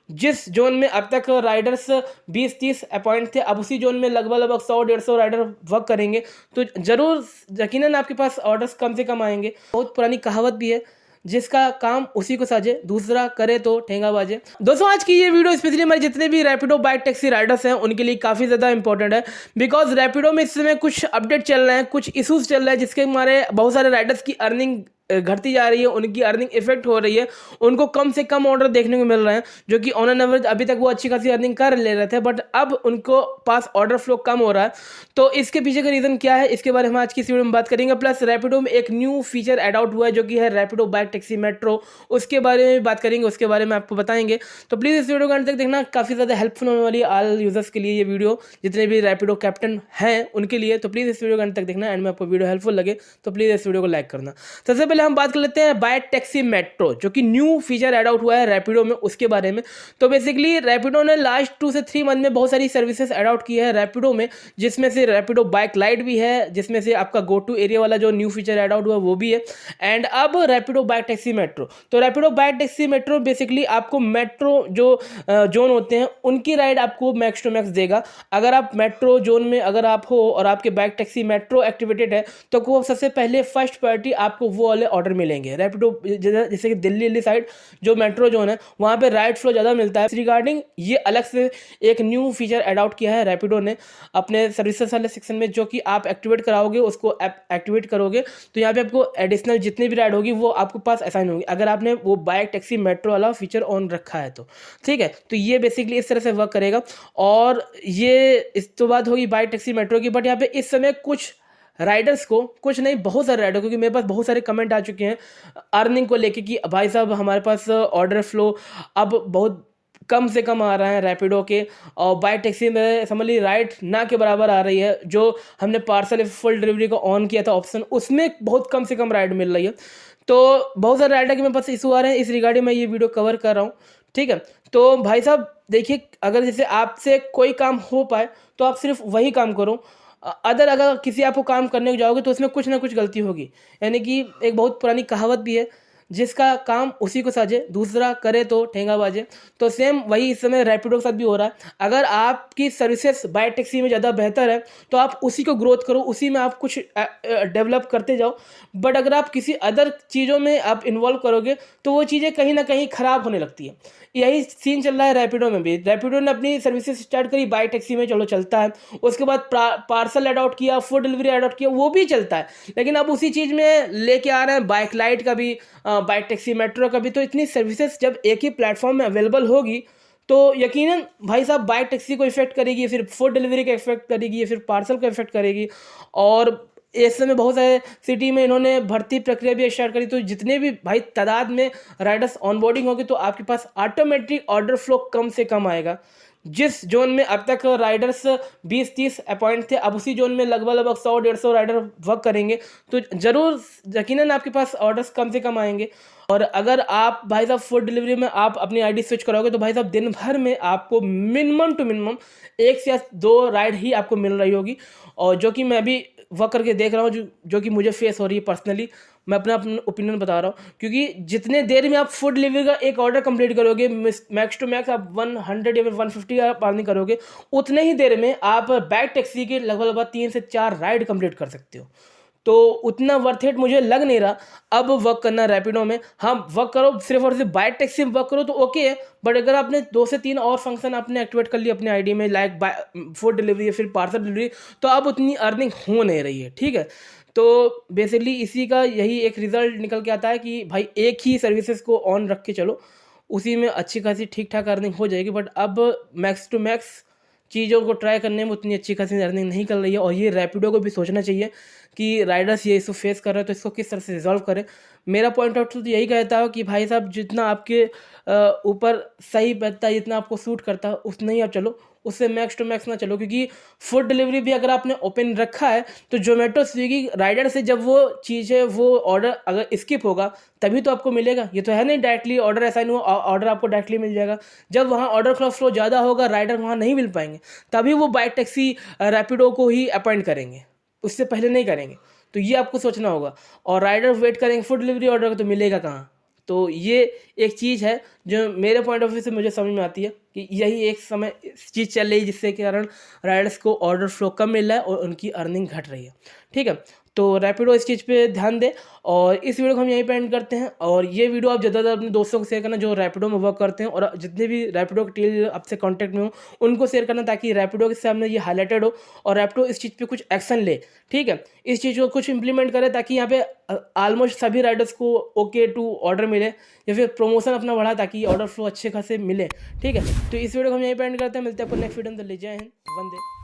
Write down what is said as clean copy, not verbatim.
जिस जोन में अब तक राइडर्स 20-30 अपॉइंट थे, अब उसी जोन में लगभग 100-150 राइडर वर्क करेंगे, तो ज़रूर यकीनन आपके पास ऑर्डर्स कम से कम आएंगे। बहुत पुरानी कहावत भी है, जिसका काम उसी को साझे, दूसरा करे तो ठेंगा बाजे। दोस्तों, आज की ये वीडियो स्पेशली हमारे जितने भी रैपिडो बाइक टैक्सी राइडर्स हैं उनके लिए काफ़ी ज़्यादा इंपॉर्टेंट है, बिकॉज रैपिडो में इस समय कुछ अपडेट चल रहे हैं, कुछ इशूज़ चल रहे हैं, जिसके हमारे बहुत सारे राइडर्स की अर्निंग घटती जा रही है, उनकी अर्निंग इफेक्ट हो रही है, उनको कम से कम ऑर्डर देखने को मिल रहे हैं, जो कि ऑन एन एवरेज अभी तक वो अच्छी खासी अर्निंग कर ले रहे थे, बट अब उनको पास ऑर्डर फ्लो कम हो रहा है। तो इसके पीछे का रीज़न क्या है, इसके बारे में आज की इस वीडियो में बात करेंगे। प्लस रैपिडो में एक न्यू फीचर ऐड आउट हुआ है, जो कि है रैपिडो बाइक टैक्सी मेट्रो, उसके बारे में बात करेंगे, उसके बारे में आपको बताएंगे। तो प्लीज़ इस वीडियो को अंत तक देखना, काफ़ी ज़्यादा हेल्पफुल होने वाली है ऑल यूजर्स के लिए ये वीडियो, जितने भी रैपिडो कैप्टन हैं उनके लिए। तो प्लीज़ इस वीडियो को अंत तक देखना, एंड में आपको वीडियो हेल्पफुल लगे तो प्लीज़ इस वीडियो को लाइक करना। सबसे पहले हम बात कर लेते हैं बाइक टैक्सी मेट्रो, जो कि न्यू फीचर ऐड आउट हुआ है रैपिडो में, उसके बारे में। तो बेसिकली रैपिडो ने लास्ट 2 से 3 मंथ में बहुत सारी सर्विसेज ऐड आउट की है रैपिडो में, जिसमें से रैपिडो बाइक लाइट भी है, जिसमें से आपका गो टू एरिया वाला जो न्यू फीचर ऐड आउट हुआ वो भी है, एंड अब रैपिडो बाइक टैक्सी मेट्रो। तो Rapido bike taxi metro basically आपको मेट्रो जो जोन होते हैं उनकी राइड आपको मैक्स टू मैक्स देगा। अगर आप मेट्रो जोन में अगर आप हो और आपके बाइक टैक्सी मेट्रो एक्टिवेटेड है, तो वो सबसे पहले फर्स्ट प्रायोरिटी आपको वो वाले ऑर्डर मिलेंगे। रैपिडो जैसे कि दिल्ली साइड जो मेट्रो जोन है वहाँ पे राइड फ्लो ज़्यादा मिलता है। इस रिगार्डिंग ये अलग से एक न्यू फीचर ऐड आउट किया है रैपिडो ने अपने सर्विसेज वाले सेक्शन में, जो कि आप एक्टिवेट कराओगे, उसको एक्टिवेट करोगे तो यहाँ पे आपको एडिशनल जितनी भी राइड होगी वो आपको पास असाइन होगी, अगर आपने वो बाइक टैक्सी मेट्रो वाला फीचर ऑन रखा है तो। ठीक है, तो ये बेसिकली इस तरह से वर्क करेगा। और ये इस तो बात होगी बाइक टैक्सी मेट्रो की, बट यहाँ पे इस समय कुछ राइडर्स को, कुछ नहीं बहुत सारे राइडर, क्योंकि मेरे पास बहुत सारे कमेंट आ चुके हैं अर्निंग को लेके कि भाई साहब हमारे पास ऑर्डर फ्लो अब बहुत कम से कम आ रहा है रैपिडो के, और बाइक टैक्सी में समझ ली राइड ना के बराबर आ रही है। जो हमने पार्सल फुल डिलीवरी को ऑन किया था ऑप्शन, उसमें बहुत कम से कम राइड मिल रही है। तो बहुत सारे राइडर के मेरे पास इशू आ रहे हैं, इस रिगार्डिंग मैं ये वीडियो कवर कर रहा हूँ। ठीक है, तो भाई साहब देखिए, अगर जैसे आपसे कोई काम हो पाए तो आप सिर्फ वही काम करो, अगर किसी आपको काम करने को जाओगे तो उसमें कुछ ना कुछ गलती होगी। यानी कि एक बहुत पुरानी कहावत भी है, जिसका काम उसी को साझे, दूसरा करे तो ठेंगा बाजे। तो सेम वही इस समय रैपिडो के साथ भी हो रहा है। अगर आपकी सर्विसेज बाइक टैक्सी में ज़्यादा बेहतर है तो आप उसी को ग्रोथ करो, उसी में आप कुछ डेवलप करते जाओ। बट अगर आप किसी अदर चीज़ों में आप इन्वॉल्व करोगे तो वो चीज़ें कहीं ना कहीं ख़राब होने लगती है। यही सीन चल रहा है रैपिडो में भी। रैपिडो ने अपनी सर्विसेज स्टार्ट करी बाइक टैक्सी में, चलो चलता है, उसके बाद पार्सल ऐड आउट किया, फूड डिलीवरी ऐड आउट किया, वो भी चलता है, लेकिन अब उसी चीज़ में लेके आ रहे हैं बाइक लाइट का भी, बाइक टैक्सी मेट्रो का भी। तो इतनी सर्विसेज जब एक ही प्लेटफॉर्म में अवेलेबल होगी तो यकीनन भाई साहब बाइक टैक्सी को इफेक्ट करेगी, फिर फूड डिलीवरी का इफेक्ट करेगी, फिर पार्सल को इफेक्ट करेगी। और इस समय बहुत सारे सिटी में इन्होंने भर्ती प्रक्रिया भी स्टार्ट करी, तो जितने भी भाई तादाद में राइडर्स ऑनबोर्डिंग होगी तो आपके पास ऑटोमेटिक ऑर्डर फ्लो कम से कम आएगा। जिस जोन में अब तक राइडर्स 20-30 अपॉइंट थे, अब उसी जोन में लगभग 100-150 राइडर वर्क करेंगे, तो ज़रूर यकीनन आपके पास ऑर्डर्स कम से कम आएंगे। और अगर आप भाई साहब फूड डिलीवरी में आप अपनी आईडी स्विच कराओगे तो भाई साहब दिन भर में आपको मिनिमम टू मिनिमम 1 से 2 राइड ही आपको मिल रही होगी। और जो कि मैं भी वर्क करके देख रहा हूँ, जो कि मुझे फेस हो रही है पर्सनली। मैं अपना ओपिनियन बता रहा हूँ, क्योंकि जितने देर में आप फूड डिलीवरी का एक ऑर्डर कंप्लीट करोगे, मैक्स टू मैक्स आप 100 या फिर 150 आप अर्निंग करोगे, उतने ही देर में आप बाइक टैक्सी के लगभग 3 से 4 राइड कंप्लीट कर सकते हो। तो उतना वर्थ इट मुझे लग नहीं रहा अब वर्क करना रैपिडो में। हाँ, वर्क करो, सिर्फ और सिर्फ बाइक टैक्सी में वर्क करो तो ओके है, बट अगर आपने 2 से 3 और फंक्शन आपने एक्टिवेट कर लिया अपनी आईडी में, लाइक फूड डिलीवरी या फिर पार्सल डिलीवरी, तो अब उतनी अर्निंग हो नहीं रही है। ठीक है, तो बेसिकली इसी का यही एक रिजल्ट निकल के आता है कि भाई एक ही सर्विसेज को ऑन रख के चलो, उसी में अच्छी खासी ठीक ठाक अर्निंग हो जाएगी। बट अब मैक्स टू मैक्स चीज़ों को ट्राई करने में उतनी अच्छी खासी अर्निंग नहीं कर रही है। और ये रैपिडो को भी सोचना चाहिए कि राइडर्स ये इशू फेस कर रहे हैं तो इसको किस तरह से रिजॉल्व करें। मेरा पॉइंट आउट तो यही कहता है कि भाई साहब जितना आपके ऊपर सही बैठता है, जितना आपको सूट करता है उतना ही आप चलो, उससे मैक्स टू मैक्स ना चलो। क्योंकि फूड डिलीवरी भी अगर आपने ओपन रखा है तो जोमेटो स्विगी राइडर से जब वो चीज़ है वो ऑर्डर अगर स्किप होगा तभी तो आपको मिलेगा। ये तो है नहीं डायरेक्टली ऑर्डर असाइन हुआ ऑर्डर आपको डायरेक्टली मिल जाएगा। जब वहाँ ऑर्डर फ्लो ज़्यादा होगा, राइडर वहाँ नहीं मिल पाएंगे, तभी वो बाइक टैक्सी रैपिडो को ही अपॉइंट करेंगे, उससे पहले नहीं करेंगे। तो ये आपको सोचना होगा। और राइडर वेट करेंगे फूड डिलीवरी ऑर्डर का तो मिलेगा कहाँ। तो ये एक चीज़ है जो मेरे पॉइंट ऑफ व्यू से मुझे समझ में आती है कि यही एक समय चीज़ चल रही है जिससे के कारण राइडर्स को ऑर्डर फ्लो कम मिल रहा है और उनकी अर्निंग घट रही है। ठीक है, तो रैपिडो इस चीज़ पे ध्यान दे और इस वीडियो को हम यहीं पे एंड करते हैं। और ये वीडियो आप ज़्यादा अपने दोस्तों को शेयर करना जो रैपिडो में वर्क करते हैं, और जितने भी रैपिडो के टीम आपसे कांटेक्ट में हो उनको शेयर करना, ताकि रैपिडो के सामने ये हाईलाइटेड हो और रैपिडो इस चीज़ पे कुछ एक्शन ले। ठीक है, इस चीज़ को कुछ इंप्लीमेंट करे ताकि यहाँ पे ऑलमोस्ट सभी राइडर्स को ओके टू ऑर्डर मिले, या फिर प्रमोशन अपना बढ़ा ताकि ऑर्डर फ्लो अच्छे खासे मिले। ठीक है, तो इस वीडियो को हम यहीं पे एंड करते हैं। मिलते हैं अपन नेक्स्ट वीडियो में। जय हिंद, वंदे।